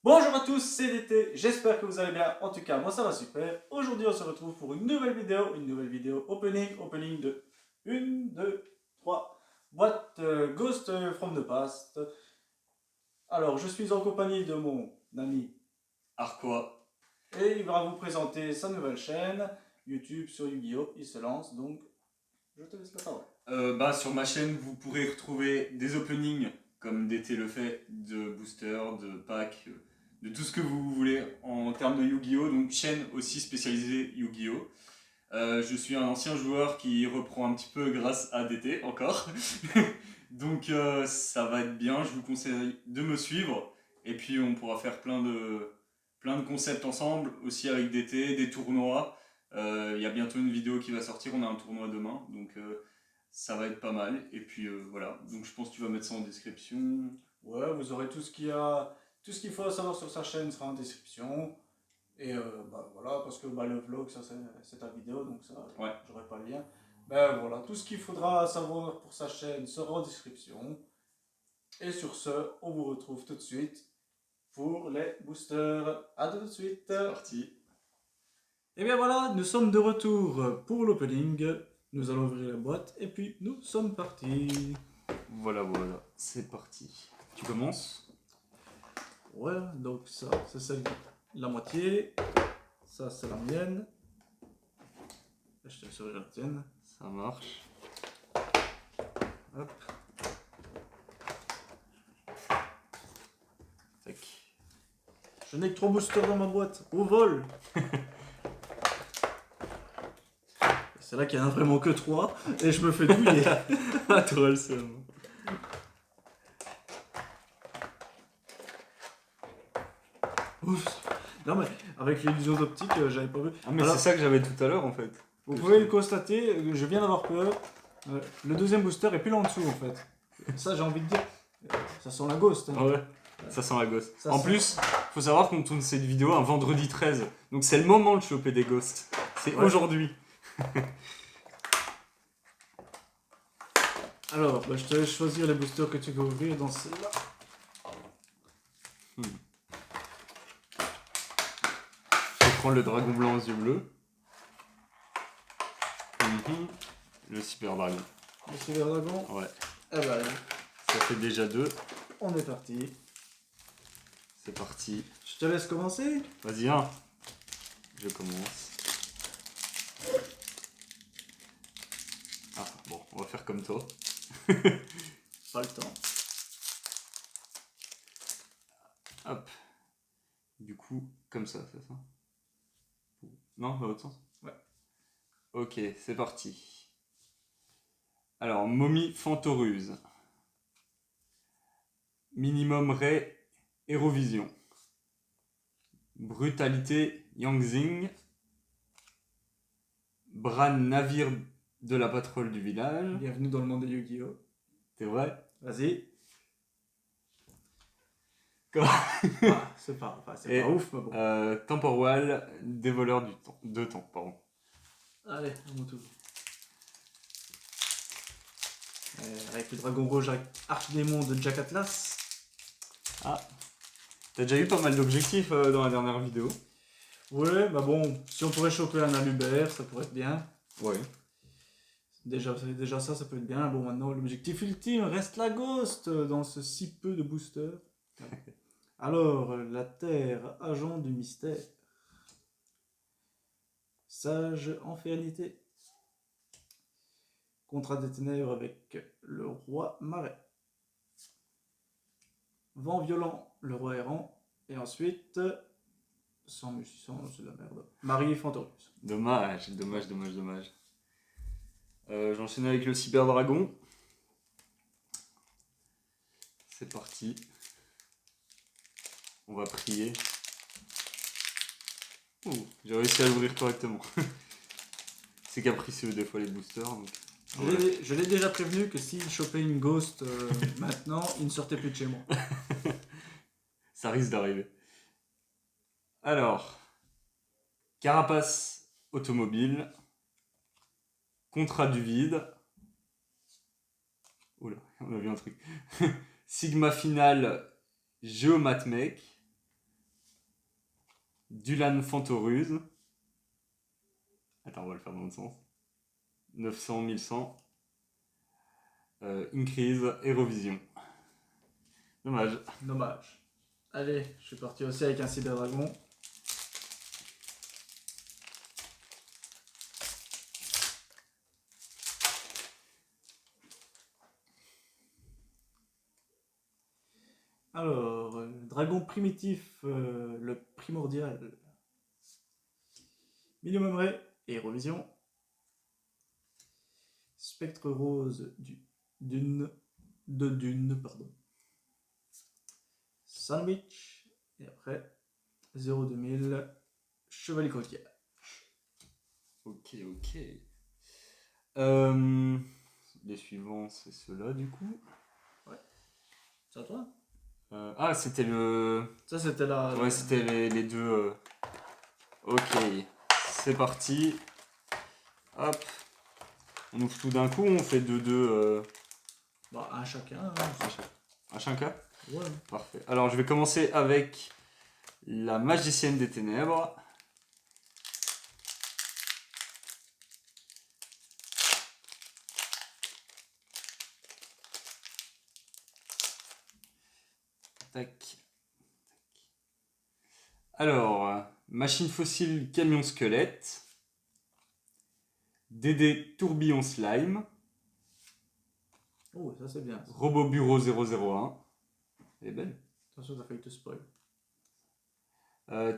Bonjour à tous, c'est DT, j'espère que vous allez bien, en tout cas moi ça va super. Aujourd'hui on se retrouve pour une nouvelle vidéo opening de 1, 2, 3 boîtes Ghost from the Past. Alors je suis en compagnie de mon ami Arquois. et il va vous présenter sa nouvelle chaîne YouTube sur Yu-Gi-Oh! Il se lance donc je te laisse la parole. Sur ma chaîne, vous pourrez retrouver des openings, comme DT le fait, de boosters, de packs, de tout ce que vous voulez en termes de Yu-Gi-Oh! Donc chaîne aussi spécialisée Yu-Gi-Oh! Je suis un ancien joueur qui reprend un petit peu grâce à DT encore. Donc ça va être bien, je vous conseille de me suivre. Et puis on pourra faire plein de concepts ensemble, aussi avec DT, des tournois. Il y a bientôt une vidéo qui va sortir, on a un tournoi demain, donc ça va être pas mal. Et puis voilà, donc je pense que tu vas mettre ça en description. Ouais, vous aurez tout ce qu'il faut savoir sur sa chaîne sera en description. Et voilà, parce que le vlog, ça c'est ta vidéo, donc ça, Ouais. j'aurai pas le lien. Ben voilà, tout ce qu'il faudra savoir pour sa chaîne sera en description. Et sur ce, on vous retrouve tout de suite pour les boosters. A tout de suite. C'est parti. Et bien voilà, nous sommes de retour pour l'opening. Nous allons ouvrir la boîte et puis nous sommes partis. Voilà, c'est parti. Tu commences? Ouais, donc ça, c'est la moitié. Ça, c'est la mienne. Je te souris la tienne. Ça marche. Hop. Tac. Je n'ai que 3 boosters dans ma boîte. Au vol. C'est là qu'il n'y en a vraiment que 3 et je me fais douiller. Ah, toi le seum. Ouf. Non mais avec l'illusion d'optique, j'avais pas vu. Ah, mais Alors, c'est ça que j'avais tout à l'heure en fait. vous pouvez le constater, je viens d'avoir peur. Le deuxième booster est pile en dessous en fait. Ça j'ai envie de dire. Ça sent la ghost. Hein. Ouais, ça sent la ghost. Ça En sent- plus, faut savoir qu'on tourne cette vidéo un vendredi 13. Donc c'est le moment de choper des ghosts. C'est Ouais. aujourd'hui. Alors, je te laisse choisir les boosters que tu veux ouvrir dans celle-là. Je vais prendre le dragon blanc aux yeux bleus. Le super dragon. Le Silver Dragon. Ouais. Eh ben, Ça fait déjà 2. on est parti. C'est parti. Je te laisse commencer. Vas-y, hein. Je commence. Ah, bon, on va faire comme toi. Pas le temps. Hop. Du coup, comme ça, c'est ça? Non, dans l'autre sens? Ouais. Ok, c'est parti. Alors, momie Fantoruse. Minimum Ray Eurovision. Brutalité Yangzing. Bran Navire de la patrouille du village. Bienvenue dans le monde de Yu-Gi-Oh! C'est vrai? Vas-y. Quoi? Ah, c'est pas ouf, mais bon. Temporwall, des voleurs de temps, pardon. Allez, à mon tour. Avec le dragon rouge archdémon de Jack Atlas. Ah, t'as déjà eu pas mal d'objectifs dans la dernière vidéo. Ouais, bah bon, si on pourrait choper un Alubert, ça pourrait être bien. Ouais. Déjà ça, ça peut être bien. Bon, maintenant, l'objectif ultime reste la Ghost dans ce si peu de boosters. Alors, la Terre, agent du mystère. Sage infernité. Contrat des ténèbres avec le roi marais. Vent violent, le roi errant. Et ensuite, sans musicien, c'est de la merde. Marie Fantorus. Dommage. J'enchaîne avec le cyber dragon. C'est parti. On va prier. Ouh, j'ai réussi à l'ouvrir correctement. C'est capricieux des fois les boosters. Donc... Je l'ai déjà prévenu que s'il chopait une ghost maintenant, il ne sortait plus de chez moi. Ça risque d'arriver. Alors, carapace automobile, contrat du vide. Oula, on a vu un truc. Sigma final, Geomatmec, Dulan Fantoruse. Attends, on va le faire dans l'autre sens. 900, 1100. Increase, Eurovision. Dommage. Dommage. Allez, je suis parti aussi avec un Cyberdragon. Alors, dragon primitif, le primordial. Minimum Ray et Eurovision. Spectre rose de Dune, pardon. Sandwich. Et après, 02000, Chevalier Coquillage. Ok. Les suivants, c'est ceux-là du coup. C'est à toi? C'était le. Ça, c'était là. Ouais, c'était les deux. Ok, c'est parti. Hop. On ouvre tout d'un coup, on fait 2-2. Bah, un chacun. Hein. Un chacun. Ouais. Parfait. Alors, je vais commencer avec la magicienne des ténèbres. Tac. Alors, machine fossile camion squelette. DD tourbillon slime. Oh, ça c'est bien. Ça. Robot bureau 001. Elle est belle. Attention, t'as failli te spoil.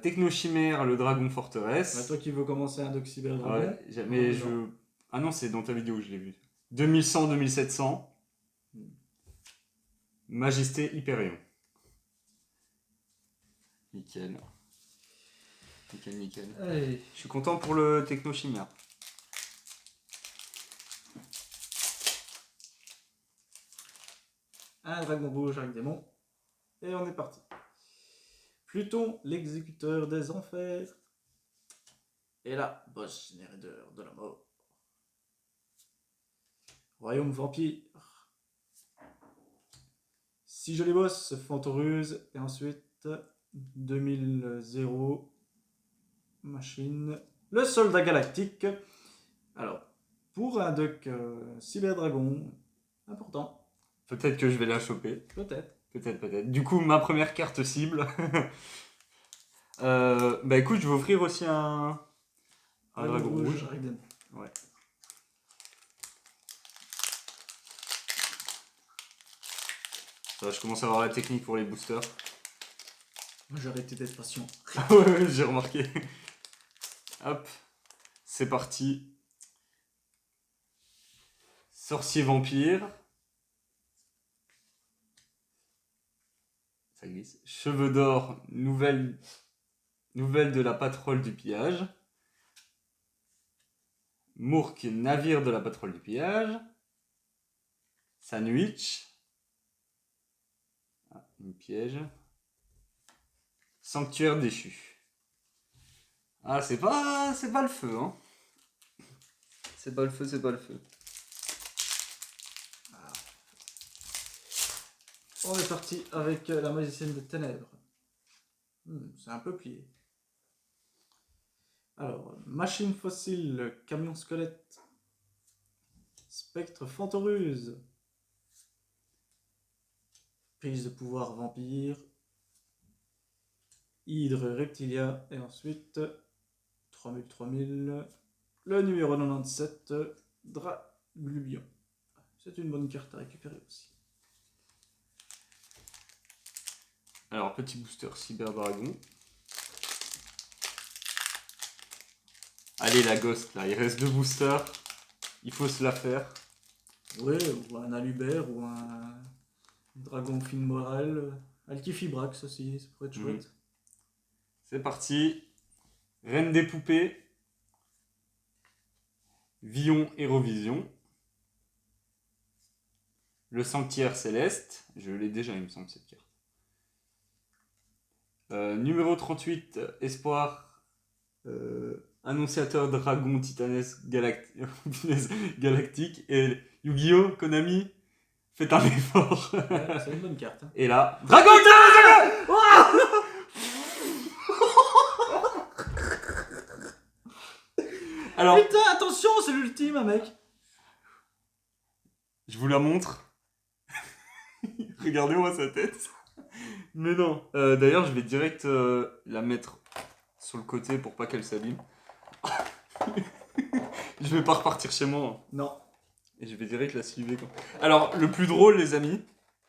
Technochimère, le dragon forteresse. Bah, toi qui veux commencer un Doxyber Dragon. Ouais, mais je. Ah non, c'est dans ta vidéo que je l'ai vu. 2100, 2700. Majesté Hyperion. Nickel. Allez. Je suis content pour le Technochimère. Un dragon rouge avec démon. Et on est parti. Pluton, l'exécuteur des enfers. Et là, boss générateur de la mort. Royaume vampire. 6 jolis boss, Fantoruse. Et ensuite, 2000 machine. Le soldat galactique. Alors, pour un deck Cyberdragon, important. Peut-être que je vais la choper. Peut-être. Peut-être. Du coup, ma première carte cible. Bah écoute, je vais offrir aussi un dragon rouge. Ouais. Ça va, je commence à avoir la technique pour les boosters. Moi, j'ai arrêté d'être patient. Ouais, j'ai remarqué. Hop, c'est parti. Sorcier vampire. Ça glisse. Cheveux d'or, nouvelle de la patrouille du pillage. Mourk, navire de la patrouille du pillage. Sandwich. Ah, une piège. Sanctuaire déchu. Ah, c'est pas le feu, hein. C'est pas le feu. On est parti avec la magicienne des ténèbres. C'est un peu plié. Alors, machine fossile, camion squelette, spectre fantoruse, prise de pouvoir vampire, hydre reptilia, et ensuite 3000, le numéro 97, Draglubion. C'est une bonne carte à récupérer aussi. Alors, petit booster Cyberdragon. Allez, la Ghost, là, il reste 2 boosters. Il faut se la faire. Ouais, ou un Alubert, ou un Dragon Fine Moral. Alkifibrax aussi, ça pourrait être chouette. C'est parti. Reine des poupées. Vion Eurovision. Le Sanctuaire Céleste. Je l'ai déjà, il me semble, cette carte. Numéro 38, Espoir. Annonciateur Dragon Titanesque Galactique. Et Yu-Gi-Oh! Konami, faites un effort. Ouais, c'est une bonne carte. Hein. Et là, Dragon Alors, Putain, attention, c'est l'ultime, mec. je vous la montre. Regardez-moi sa tête. Mais non. D'ailleurs, je vais direct la mettre sur le côté pour pas qu'elle s'abîme. Je vais pas repartir chez moi. Non. Et je vais direct la suivre. Alors, le plus drôle, les amis,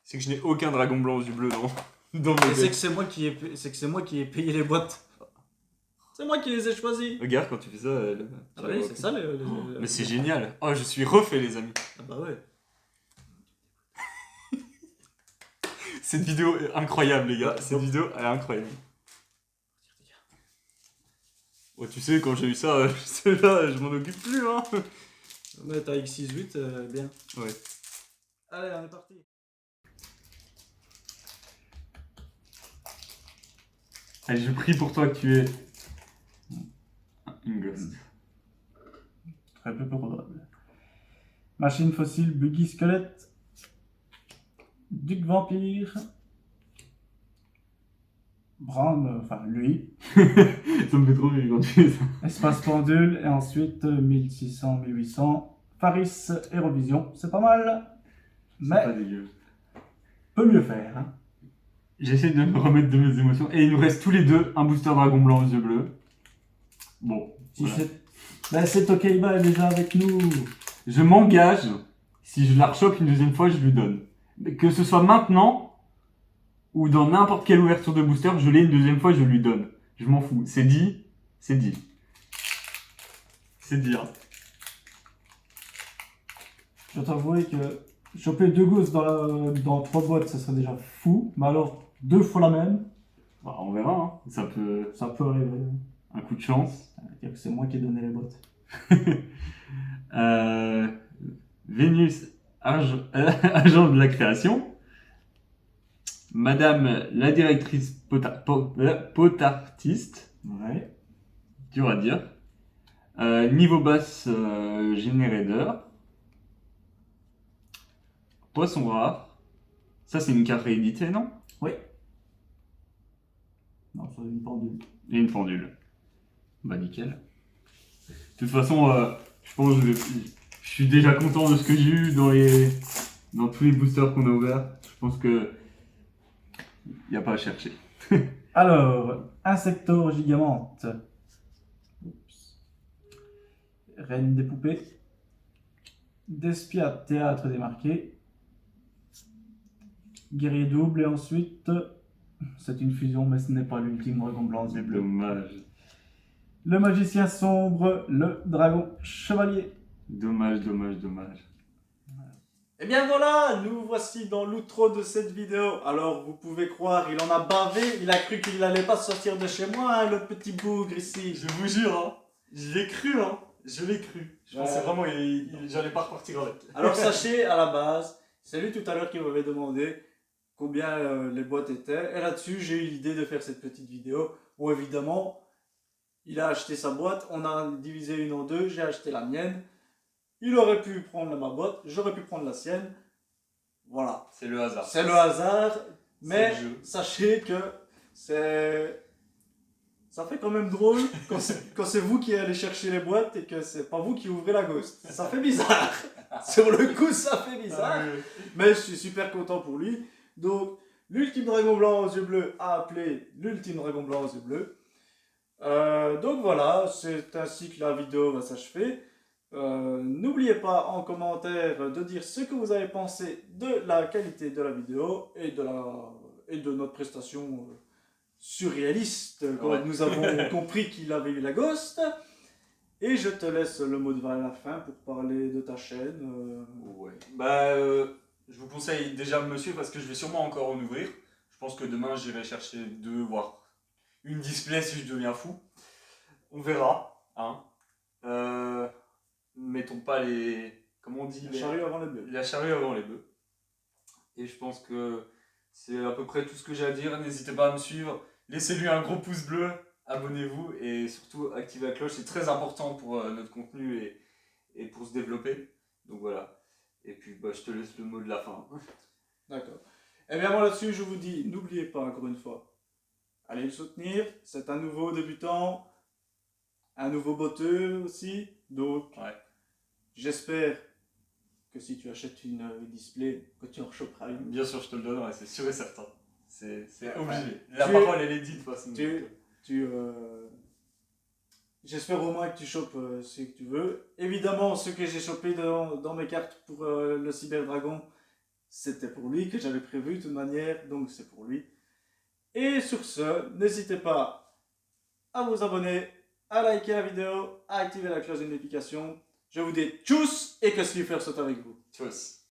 c'est que je n'ai aucun dragon blanc aux yeux bleus dans mes Et c'est decks. que c'est moi qui ai payé les boîtes. C'est moi qui les ai choisis. Regarde, quand tu fais ça, Ah oui, c'est ça Mais c'est génial. Oh, je suis refait, les amis. Ah bah ouais. Cette vidéo est incroyable, les gars. Ouais, Cette vidéo est incroyable. Oh, tu sais, quand j'ai eu ça, celle-là, je m'en occupe plus, hein. Mais t'as X68, bien. Ouais. Allez, on est parti. Allez, je prie pour toi que tu es une ghost. Très peu probable. Machine fossile, buggy squelette, duc vampire, Bram, enfin lui, Ça me fait trop rire quand tu fais ça. espace pendule, et ensuite 1600, 1800, Paris, Eurovision, c'est pas mal, Pas mais dégueu. peut mieux faire. Hein. J'essaie de me remettre de mes émotions. Et il nous reste tous les deux un booster dragon blanc aux yeux bleus. Bon, Si voilà. Ben, c'est Tokaiba est déjà avec nous. Je m'engage, si je la rechope une deuxième fois, je lui donne. Mais que ce soit maintenant ou dans n'importe quelle ouverture de booster, je l'ai une deuxième fois, je lui donne. Je m'en fous. C'est dit, c'est dit. C'est dit, hein. Je dois t'avouer que choper 2 gousses dans 3 boîtes, ça serait déjà fou. Mais alors, 2 fois la même, Bah, on verra, hein. Ça peut... ça peut arriver. Un coup de chance. Ça veut dire que c'est moi qui ai donné les boîtes. Vénus, agent de la création. Madame la directrice potartiste. Ouais. Dur à dire. Niveau basse, générateur. Poisson rare. Ça, c'est une carte rééditée, non? Oui. Non, c'est une pendule. Et une pendule. Bah, nickel. De toute façon, je pense que je suis déjà content de ce que j'ai eu dans tous les boosters qu'on a ouverts. Je pense que il n'y a pas à chercher. Alors, Insector Gigamante. Oups. Reine des poupées. Despia Théâtre démarqué. Guerrier double et ensuite, c'est une fusion mais ce n'est pas l'ultime dragon blanc et bleu. Dommage. Le magicien sombre, le dragon chevalier. Dommage, dommage, dommage. Et bien voilà, nous voici dans l'outro de cette vidéo. Alors vous pouvez croire, il en a bavé, il a cru qu'il n'allait pas sortir de chez moi, hein, le petit bougre ici. Je vous jure, hein, je l'ai cru, hein. Je l'ai cru. Je Ouais. pensais vraiment j'allais pas repartir avec. Alors sachez, à la base, c'est lui tout à l'heure qui m'avait demandé combien les boîtes étaient. Et là-dessus, j'ai eu l'idée de faire cette petite vidéo où évidemment, il a acheté sa boîte, on a divisé une en deux, j'ai acheté la mienne. Il aurait pu prendre ma boîte, j'aurais pu prendre la sienne. Voilà. C'est le hasard. C'est le hasard, mais C'est le jeu. sachez que c'est... Ça fait quand même drôle quand c'est vous qui allez chercher les boîtes et que c'est pas vous qui ouvrez la ghost. Ça fait bizarre. Sur le coup, ça fait bizarre. Ah, oui. Mais je suis super content pour lui. Donc, l'ultime dragon blanc aux yeux bleus a appelé l'ultime dragon blanc aux yeux bleus. Donc voilà, c'est ainsi que la vidéo va s'achever. N'oubliez pas en commentaire de dire ce que vous avez pensé de la qualité de la vidéo et de notre prestation surréaliste quand Ouais. nous avons compris qu'il avait eu la ghost. Et je te laisse le mot de à la fin pour parler de ta chaîne. Ouais. Bah, je vous conseille déjà de me suivre parce que je vais sûrement encore en ouvrir. Je pense que demain j'irai chercher 2 voire une display si je deviens fou. On verra, hein. Mettons pas les... Comment on dit La charrue avant le bœuf. La charrue avant les bœufs. Et je pense que c'est à peu près tout ce que j'ai à dire. N'hésitez pas à me suivre. Laissez-lui un gros pouce bleu. Abonnez-vous et surtout activez la cloche. C'est très important pour notre contenu et pour se développer. Donc voilà. Et puis bah, je te laisse le mot de la fin. D'accord. Et bien moi là-dessus, je vous dis, n'oubliez pas encore une fois, allez le soutenir. C'est un nouveau débutant. un nouveau boteux aussi. Donc, Ouais. j'espère que si tu achètes une display, que tu en choperas une. Bien sûr, je te le donnerai, c'est sûr et certain. C'est Enfin, obligé. La tu- parole, elle est dite de toute façon. J'espère au moins que tu chopes ce que tu veux. Évidemment, ce que j'ai chopé dans mes cartes pour le Cyberdragon, c'était pour lui, que j'avais prévu de toute manière, donc c'est pour lui. Et sur ce, n'hésitez pas à vous abonner, à liker la vidéo, à activer la cloche de notification. Je vous dis tchuss et que Slipher soit avec vous. Tchuss.